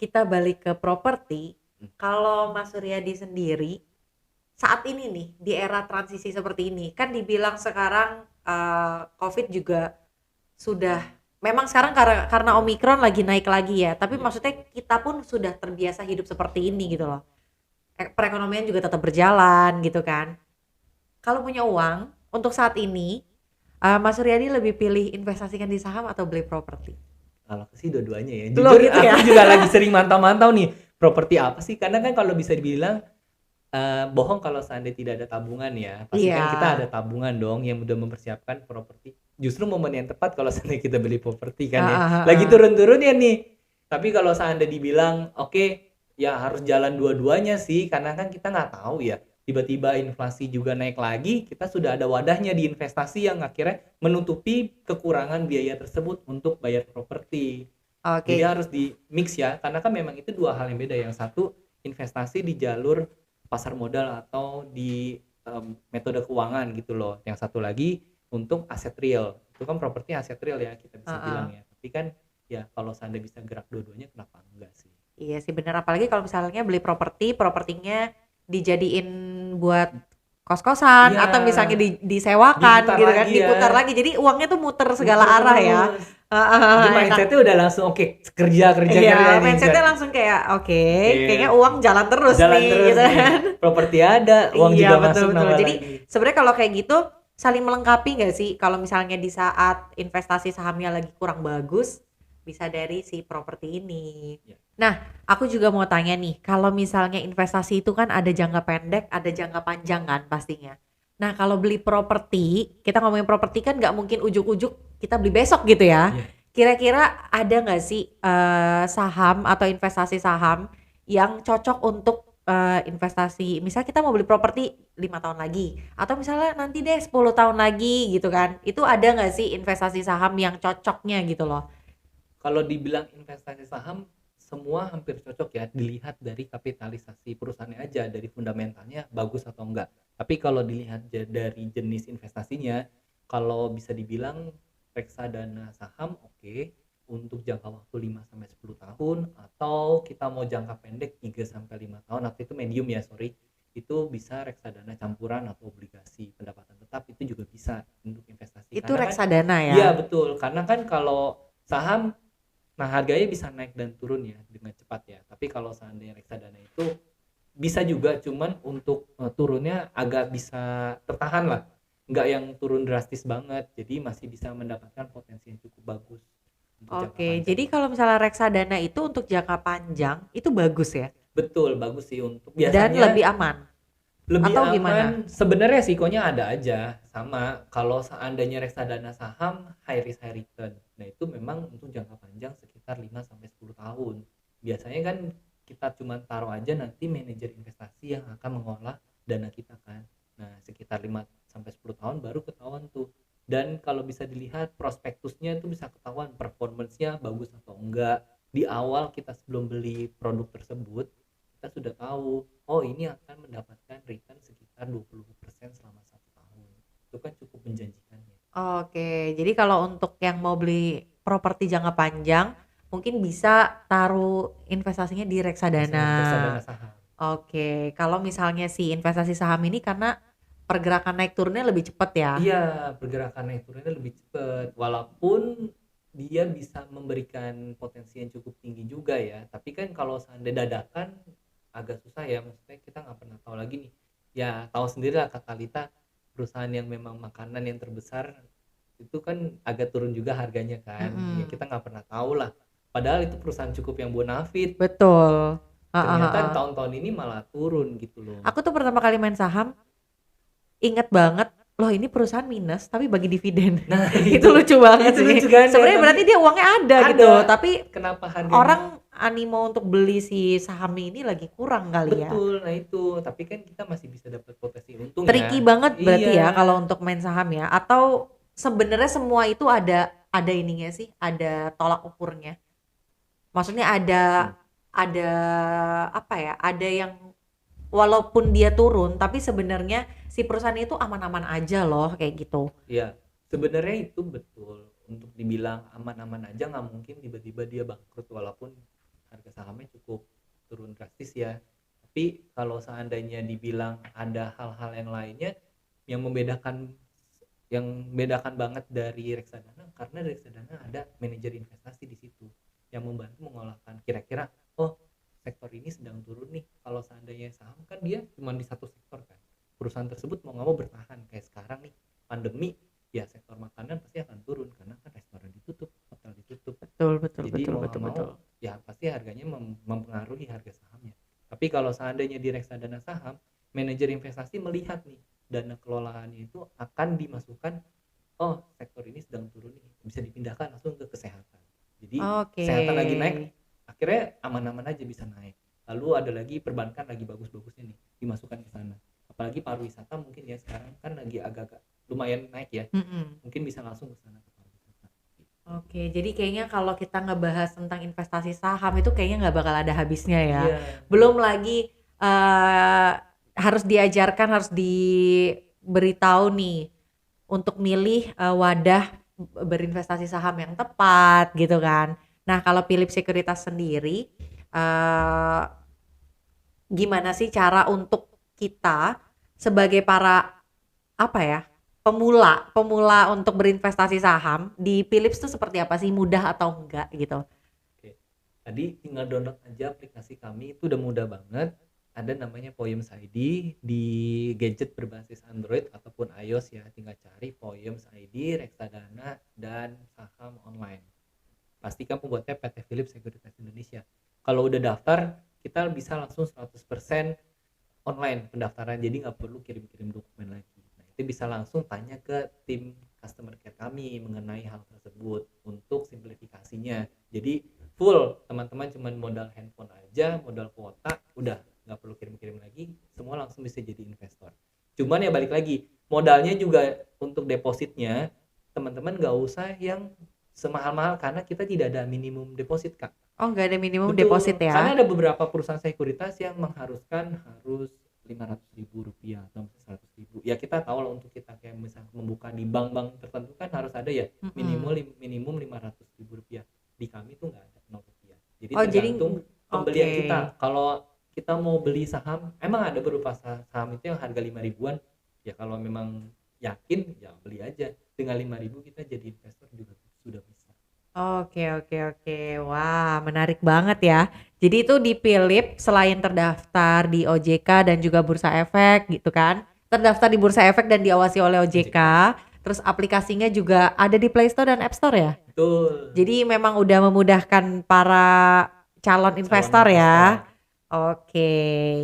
kita balik ke properti. Kalau Mas Suryadi sendiri saat ini nih di era transisi seperti ini, kan dibilang sekarang COVID juga sudah, memang sekarang karena Omikron lagi naik lagi ya, tapi maksudnya kita pun sudah terbiasa hidup seperti ini gitu loh. Perekonomian juga tetap berjalan gitu kan. Kalau punya uang untuk saat ini, Mas Suryadi lebih pilih investasikan di saham atau beli properti? Kalau aku sih dua-duanya ya. Loh, Jujur gitu aku ya? juga lagi sering mantau-mantau nih properti apa sih, karena kan kalau bisa dibilang bohong kalau seandainya tidak ada tabungan ya. Pasti kan Iya. kita ada tabungan dong yang udah mempersiapkan properti. Justru momen yang tepat kalau seandainya kita beli properti kan ya. Lagi turun-turunnya nih. Tapi kalau seandainya dibilang oke, ya harus jalan dua-duanya sih, karena kan kita nggak tahu ya. Tiba-tiba inflasi juga naik lagi, kita sudah ada wadahnya di investasi yang akhirnya menutupi kekurangan biaya tersebut untuk bayar properti. Oke. Jadi harus di mix ya, karena kan memang itu dua hal yang beda. Yang satu investasi di jalur pasar modal atau di metode keuangan gitu loh. Yang satu lagi untuk aset real. Itu kan properti aset real ya, kita bisa bilang ya. Tapi kan ya kalau seandainya bisa gerak dua-duanya, kenapa enggak sih? Iya sih benar, apalagi kalau misalnya beli propertinya dijadiin buat kos-kosan Iya. atau misalnya disewakan Diputar gitu kan, lagi ya. diputar lagi. Jadi uangnya tuh muter segala Muter arah ya. terus. Jadi mindsetnya udah langsung oke, kerja Iya, nih, mindsetnya enggak. langsung kayak oke, kayaknya uang jalan terus Jalan nih terus gitu nih. kan. Properti ada, uang Iya, juga betul, masuk betul. nambah Jadi lagi. sebenarnya kalau kayak gitu saling melengkapi nggak sih? Kalau misalnya di saat investasi sahamnya lagi kurang bagus, bisa dari si properti ini. Ya. Nah, aku juga mau tanya nih, kalau misalnya investasi itu kan ada jangka pendek, ada jangka panjang kan pastinya. Nah, kalau beli properti, kita ngomongin properti kan nggak mungkin ujuk-ujuk kita beli besok gitu ya. Iya. Kira-kira ada nggak sih saham atau investasi saham yang cocok untuk investasi, misalnya kita mau beli properti 5 tahun lagi atau misalnya nanti deh 10 tahun lagi gitu kan, itu ada nggak sih investasi saham yang cocoknya gitu loh? Kalau dibilang investasi saham, semua hampir cocok ya, dilihat dari kapitalisasi perusahaannya aja, dari fundamentalnya bagus atau enggak. Tapi kalau dilihat dari jenis investasinya, kalau bisa dibilang reksadana saham oke, untuk jangka waktu 5 sampai 10 tahun, atau kita mau jangka pendek 3 sampai 5 tahun, atau itu medium ya, sorry. Itu bisa reksadana campuran atau obligasi pendapatan tetap, itu juga bisa untuk investasi. Itu Karena reksadana ya? iya betul, karena kan kalau saham, nah harganya bisa naik dan turun ya dengan cepat ya. Tapi kalau seandainya reksadana itu bisa juga, cuman untuk turunnya agak bisa tertahan lah, nggak yang turun drastis banget, jadi masih bisa mendapatkan potensi yang cukup bagus untuk jangka Oke, panjang. jadi kalau misalnya reksadana itu untuk jangka panjang itu bagus ya? Betul, bagus sih untuk Dan biasanya lebih aman lebih atau gimana? aman. Sebenarnya resikonya ada aja, sama kalau seandainya reksadana saham high risk high return. Nah, itu memang untuk jangka panjang sekitar 5 sampai 10 tahun. Biasanya kan kita cuma taruh aja, nanti manajer investasi yang akan mengolah dana kita kan. Nah, sekitar 5 sampai 10 tahun baru ketahuan tuh. Dan kalau bisa dilihat prospektusnya itu bisa ketahuan performance-nya bagus atau enggak. Di awal kita sebelum beli produk tersebut, kita sudah tahu, oh ini akan mendapatkan return sekitar 20% selama 1 tahun. Itu kan cukup menjanjikan ya. Oke, jadi kalau untuk yang mau beli properti jangka panjang, mungkin bisa taruh investasinya di reksadana. Reksadana saham. Oke, kalau misalnya si investasi saham ini karena pergerakan naik turunnya lebih cepat ya? Iya, pergerakan naik turunnya lebih cepat. Walaupun dia bisa memberikan potensi yang cukup tinggi juga ya. Tapi kan kalau seandainya dadakan agak susah ya. Maksudnya kita nggak pernah tahu lagi nih. Ya tahu sendiri lah Kak Talita, perusahaan yang memang makanan yang terbesar itu kan agak turun juga harganya kan. Ya Mm-mm. kita nggak pernah tahu lah. Padahal itu perusahaan cukup yang bonafit. Betul. Heeh, Ternyata heeh. tahun-tahun ini malah turun gitu loh. Aku tuh pertama kali main saham, inget banget, loh ini perusahaan minus tapi bagi dividen. Nah Itu lucu banget itu sih. lucu kan ya, Sebenarnya tapi berarti dia uangnya ada gitu, ada. tapi Kenapa harganya? orang animo untuk beli si saham ini lagi kurang kali ya. Betul, nah itu. Tapi kan kita masih bisa dapat potensi untung Tricky ya. banget berarti ya Iya. kalau untuk main saham ya. Atau sebenarnya semua itu ada ininya sih, ada tolak ukurnya. Maksudnya Hmm. ada apa ya? Ada yang walaupun dia turun, tapi sebenarnya si perusahaan itu aman-aman aja loh kayak gitu. Iya. Sebenarnya itu betul. Untuk dibilang aman-aman aja nggak mungkin tiba-tiba dia bangkrut walaupun harga sahamnya cukup turun drastis ya. Tapi kalau seandainya dibilang ada hal-hal yang lainnya yang membedakan banget dari reksadana, karena reksadana ada manajer investasi di situ yang membantu mengolahkan kira-kira, oh sektor ini sedang turun nih. Kalau seandainya saham kan dia cuma di satu sektor kan, perusahaan tersebut mau nggak mau bertahan. Kayak sekarang nih pandemi, ya sektor makanan pasti akan turun karena kan restoran ditutup, hotel ditutup. Betul, betul, Jadi betul, mau betul, nggak mau betul. ya pasti harganya mempengaruhi harga sahamnya. Tapi kalau seandainya di reksadana saham, manajer investasi melihat nih dana kelolaannya itu akan dimasukkan, oh sektor ini sedang turun nih, bisa dipindahkan langsung ke kesehatan. Jadi Oke. kesehatan lagi naik, akhirnya aman-aman aja bisa naik. Lalu ada lagi perbankan lagi bagus-bagusnya nih, dimasukkan ke sana. Apalagi pariwisata mungkin ya sekarang kan lagi agak-agak lumayan naik ya, Mm-mm. mungkin bisa langsung ke sana ke pariwisata. Oke, jadi kayaknya kalau kita ngebahas tentang investasi saham itu kayaknya nggak bakal ada habisnya ya. Iya. Belum lagi harus diajarkan, harus diberitahu nih untuk milih wadah berinvestasi saham yang tepat gitu kan. Nah, kalau Philip Sekuritas sendiri, eh, gimana sih cara untuk kita sebagai para apa ya, pemula untuk berinvestasi saham di Philips tuh seperti apa sih, mudah atau enggak gitu? Oke. Tadi tinggal download aja aplikasi kami, itu udah mudah banget. Ada namanya Poems ID di gadget berbasis Android ataupun iOS ya. Tinggal cari Poems ID, reksadana, dan saham online. Pastikan pembuatnya PT Philips Sekuritas Indonesia. Kalau udah daftar, kita bisa langsung 100% online pendaftaran, jadi nggak perlu kirim-kirim dokumen lagi. Nah, itu bisa langsung tanya ke tim customer care kami mengenai hal tersebut untuk simplifikasinya. Jadi full teman-teman cuma modal handphone aja, modal kuota, udah nggak perlu kirim-kirim lagi, semua langsung bisa jadi investor. Cuman ya balik lagi, modalnya juga untuk depositnya teman-teman nggak usah yang semahal-mahal karena kita tidak ada minimum deposit Kak. Oh, nggak ada minimum deposit Betul, karena ya? ada beberapa perusahaan sekuritas yang mengharuskan harus 500.000 rupiah atau 100.000. Ya kita tahu lah, untuk kita kayak misalnya membuka di bank-bank tertentu kan harus ada ya Mm-mm. minimum 500.000 rupiah. Di kami tuh nggak ada, 0 rupiah. Jadi Oh, jadi tergantung oke. pembelian kita. Kalau kita mau beli saham, emang ada beberapa saham itu yang harga 5 ribuan. Ya kalau memang yakin ya beli aja. Dengan 5.000 kita jadi investor juga sudah bisa. Oke, oke, oke. Wah, menarik banget ya. Jadi itu di Philip selain terdaftar di OJK dan juga Bursa Efek gitu kan, terdaftar di Bursa Efek dan diawasi oleh OJK. Terus aplikasinya juga ada di Play Store dan App Store ya. Betul. Jadi memang udah memudahkan para calon investor ya. Oke.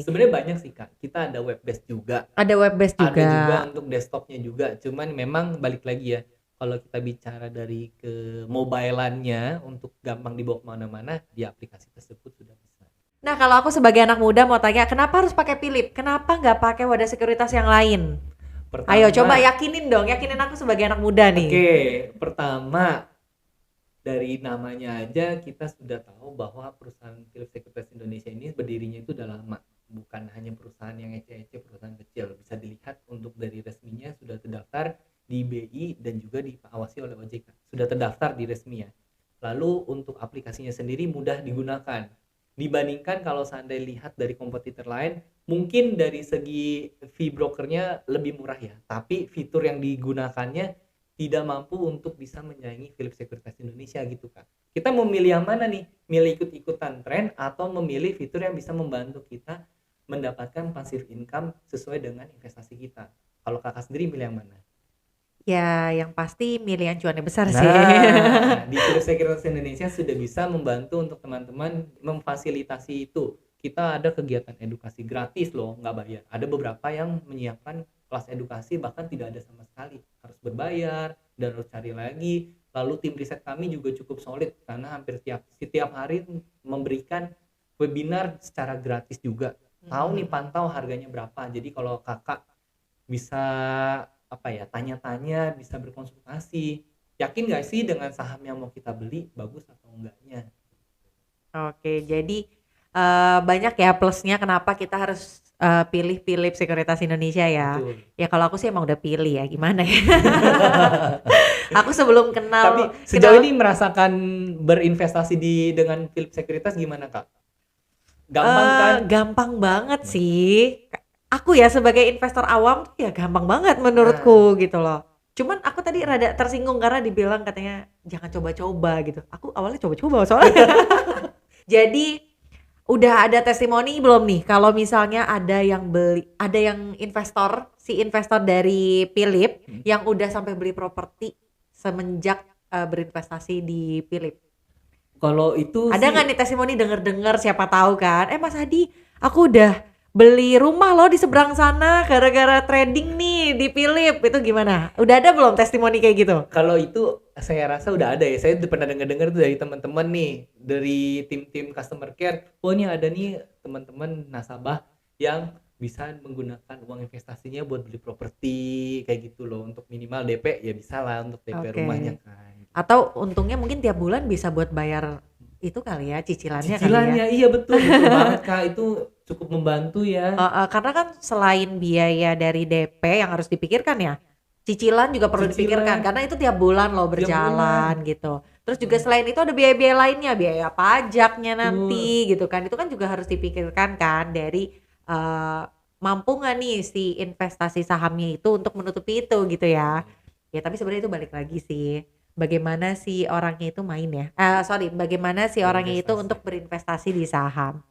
Sebenarnya banyak sih Kak. Kita ada web based juga. Ada web based juga. Ada juga untuk desktopnya juga. Cuman memang balik lagi ya. Kalau kita bicara dari ke mobilannya untuk gampang dibawa kemana-mana, di aplikasi tersebut sudah bisa. Nah kalau aku sebagai anak muda mau tanya, kenapa harus pakai Philip? Kenapa nggak pakai wadah sekuritas yang lain? Pertama, Ayo coba yakinin dong, yakinin aku sebagai anak muda nih. Oke, pertama dari namanya aja kita sudah tahu bahwa perusahaan Philips Securities Indonesia ini berdirinya itu udah lama. Bukan hanya perusahaan yang ece-ece, perusahaan kecil. Bisa dilihat untuk dari resminya sudah terdaftar di BI dan juga diawasi oleh OJK. Sudah terdaftar di resmi ya. Lalu untuk aplikasinya sendiri mudah digunakan. Dibandingkan kalau seandainya lihat dari kompetitor lain, mungkin dari segi fee brokernya lebih murah ya. Tapi fitur yang digunakannya tidak mampu untuk bisa menyaingi Philips Securities Indonesia gitu Kak. Kita mau milih yang mana nih? Milih ikut-ikutan tren atau memilih fitur yang bisa membantu kita mendapatkan passive income sesuai dengan investasi kita. Kalau Kakak sendiri milih yang mana? Ya yang pasti milih yang cuannya besar sih. Nah, di Philips Securities Indonesia sudah bisa membantu untuk teman-teman memfasilitasi itu. Kita ada kegiatan edukasi gratis loh, nggak bayar. Ada beberapa yang menyiapkan kelas edukasi bahkan tidak ada sama sekali, harus berbayar dan harus cari lagi. Lalu tim riset kami juga cukup solid karena hampir setiap hari memberikan webinar secara gratis juga. Tahu nih pantau harganya berapa. Jadi kalau Kakak bisa tanya-tanya, bisa berkonsultasi. Yakin nggak sih dengan saham yang mau kita beli bagus atau enggaknya? Oke, jadi banyak ya plusnya kenapa kita harus pilih Philips Sekuritas Indonesia ya. Betul. Ya kalau aku sih emang udah pilih ya, gimana ya. Aku sebelum Tapi sejauh ini merasakan berinvestasi dengan Philips Sekuritas gimana Kak? Gampang kan? Gampang banget sih. Aku ya sebagai investor awam tuh ya gampang banget menurutku gitu loh. Cuman aku tadi rada tersinggung karena dibilang katanya jangan coba-coba gitu. Aku awalnya coba-coba soalnya. Jadi udah ada testimoni belum nih kalau misalnya ada yang si investor dari Philip yang udah sampai beli properti semenjak berinvestasi di Philip. Kalau itu ada nggak nih testimoni denger siapa tahu kan? Mas Hadi, aku udah beli rumah loh di seberang sana gara-gara trading nih di Philip. Itu gimana? Udah ada belum testimoni kayak gitu? Kalau itu saya rasa udah ada ya. Saya pernah dengar tuh dari teman-teman nih, dari tim-tim customer care. Oh ini ada nih teman-teman nasabah yang bisa menggunakan uang investasinya buat beli properti kayak gitu loh. Untuk minimal DP ya bisa lah untuk DP rumahnya kan. Atau untungnya mungkin tiap bulan bisa buat bayar itu kali ya, cicilannya kali ya. Iya betul banget Kak, itu cukup membantu ya. Karena kan selain biaya dari DP yang harus dipikirkan ya, cicilan juga perlu dipikirkan karena itu tiap bulan loh berjalan gitu. Terus juga selain itu ada biaya-biaya lainnya, biaya pajaknya nanti gitu kan. Itu kan juga harus dipikirkan kan dari mampu nggak nih si investasi sahamnya itu untuk menutupi itu gitu ya. Ya tapi sebenarnya itu balik lagi sih. Bagaimana si orangnya itu main ya? Bagaimana si orangnya itu untuk berinvestasi di saham?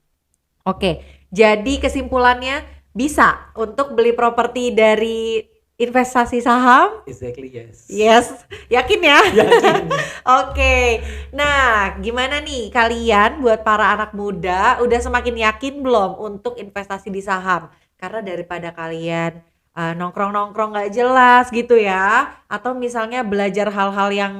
Oke, jadi kesimpulannya bisa untuk beli properti dari investasi saham? Exactly, yes. Yes, yakin ya? Yakin. Oke, nah gimana nih kalian buat para anak muda udah semakin yakin belum untuk investasi di saham? Karena daripada kalian nongkrong-nongkrong gak jelas gitu ya, atau misalnya belajar hal-hal yang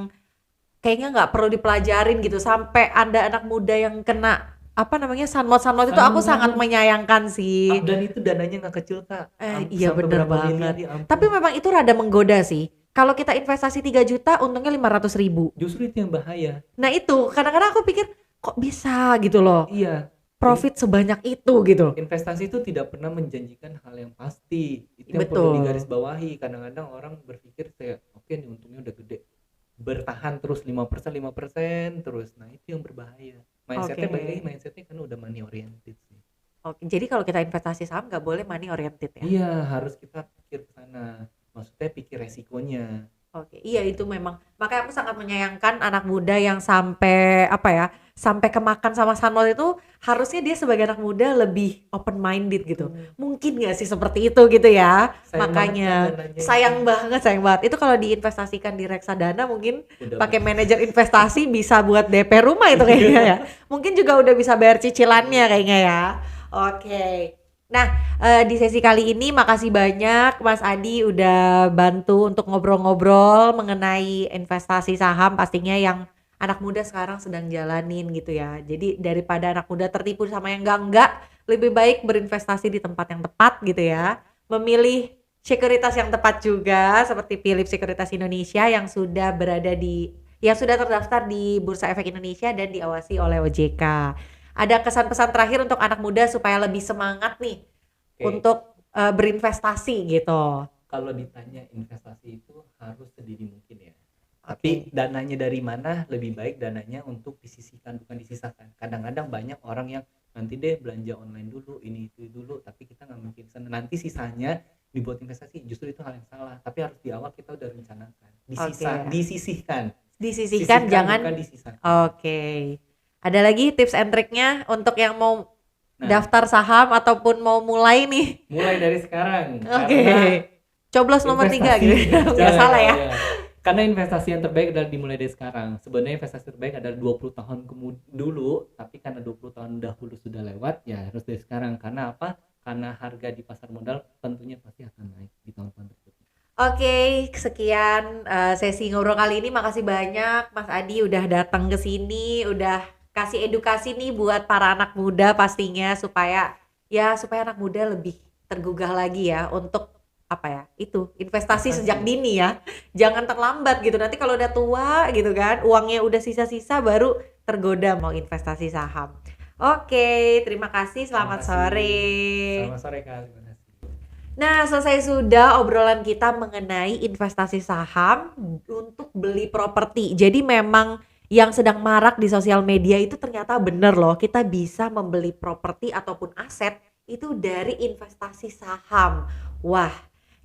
kayaknya gak perlu dipelajarin gitu, sampai ada anak muda yang kena sunmot itu aku sangat menyayangkan sih. Dan itu dananya gak kecil Kak. Iya bener banget. Tapi memang itu rada menggoda sih. Kalau kita investasi 3 juta untungnya 500.000. Justru itu yang bahaya. Nah itu kadang-kadang aku pikir kok bisa gitu loh. Iya. Profit sebanyak itu gitu. Investasi itu tidak pernah menjanjikan hal yang pasti. Itu yang perlu digarisbawahi. Kadang-kadang orang berpikir kayak oke nih untungnya udah gede, bertahan terus 5% terus. Nah itu yang berbahaya. Mindsetnya kan udah money oriented sih. Oke, jadi kalau kita investasi saham nggak boleh money oriented ya? Iya, harus kita pikir ke sana. Maksudnya pikir resikonya. Oke, iya itu memang. Makanya aku sangat menyayangkan anak muda yang sampai apa ya, sampai kemakan sama Sanmol itu harusnya dia sebagai anak muda lebih open minded gitu. Betul. Mungkin nggak sih seperti itu gitu ya? Sayang banget kan Makanya dananya sayang itu. banget, sayang banget. Itu kalau diinvestasikan di reksadana mungkin Udah pakai bagus. manajer investasi bisa buat DP rumah itu kayaknya ya. Mungkin juga udah bisa bayar cicilannya kayaknya ya. Oke. Nah, di sesi kali ini makasih banyak Mas Adi udah bantu untuk ngobrol-ngobrol mengenai investasi saham pastinya yang anak muda sekarang sedang jalanin gitu ya. Jadi daripada anak muda tertipu sama yang enggak, lebih baik berinvestasi di tempat yang tepat gitu ya. Memilih sekuritas yang tepat juga seperti Philips Sekuritas Indonesia yang sudah terdaftar di Bursa Efek Indonesia dan diawasi oleh OJK. Ada kesan-pesan terakhir untuk anak muda supaya lebih semangat nih Oke, untuk berinvestasi gitu. kalau ditanya investasi itu harus sedini mungkin ya. Tapi Oke. dananya dari mana? Lebih baik dananya untuk disisihkan bukan disisakan. Kadang-kadang banyak orang yang nanti deh belanja online dulu, ini itu dulu, tapi kita nggak mungkin sana. Nanti sisanya dibuat investasi. Justru itu hal yang salah. Tapi harus di awal kita udah rencanakan. Oke. Disisihkan. Disisihkan Sisihkan jangan. bukan disisakan. Oke. Ada lagi tips and triknya untuk yang mau Nah, daftar saham ataupun mau mulai nih? mulai dari sekarang. Oke. Karena Coblos nomor 3 investasi gitu. Nggak salah ya. karena investasi yang terbaik adalah dimulai dari sekarang. Sebenarnya investasi terbaik adalah 20 tahun dulu, tapi karena 20 tahun dahulu sudah lewat, ya harus dari sekarang. Karena apa? Karena harga di pasar modal tentunya pasti akan naik di tahun-tahun berikutnya. Oke, sekian sesi ngobrol kali ini. Makasih banyak Mas Adi udah datang ke sini, udah kasih edukasi nih buat para anak muda pastinya supaya anak muda lebih tergugah lagi ya untuk apa ya? Itu investasi sejak dini ya. Jangan terlambat gitu. Nanti kalau udah tua gitu kan, uangnya udah sisa-sisa baru tergoda mau investasi saham. Oke, terima kasih. Terima Selamat kasih. sore. Selamat sore Kak. Terima kasih. Nah, selesai sudah obrolan kita mengenai investasi saham untuk beli properti. Jadi memang yang sedang marak di sosial media itu ternyata bener loh. Kita bisa membeli properti ataupun aset itu dari investasi saham. Wah,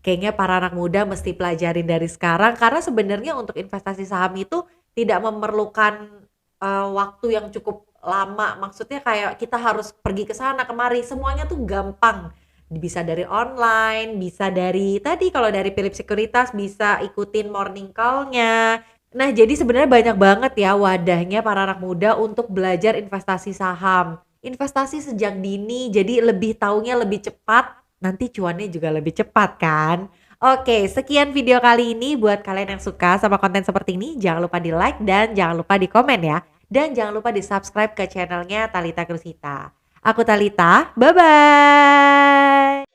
kayaknya para anak muda mesti pelajarin dari sekarang karena sebenarnya untuk investasi saham itu tidak memerlukan waktu yang cukup lama. Maksudnya kayak kita harus pergi ke sana kemari, semuanya tuh gampang, bisa dari online, bisa dari tadi kalau dari Philips Sekuritas bisa ikutin morning call-nya. Nah, jadi sebenarnya banyak banget ya wadahnya para anak muda untuk belajar investasi saham. Investasi sejak dini, jadi lebih taunya lebih cepat, nanti cuannya juga lebih cepat kan? Oke, sekian video kali ini. Buat kalian yang suka sama konten seperti ini, jangan lupa di like dan jangan lupa di komen ya. Dan jangan lupa di subscribe ke channelnya Talita Krusita. Aku Talita, bye-bye.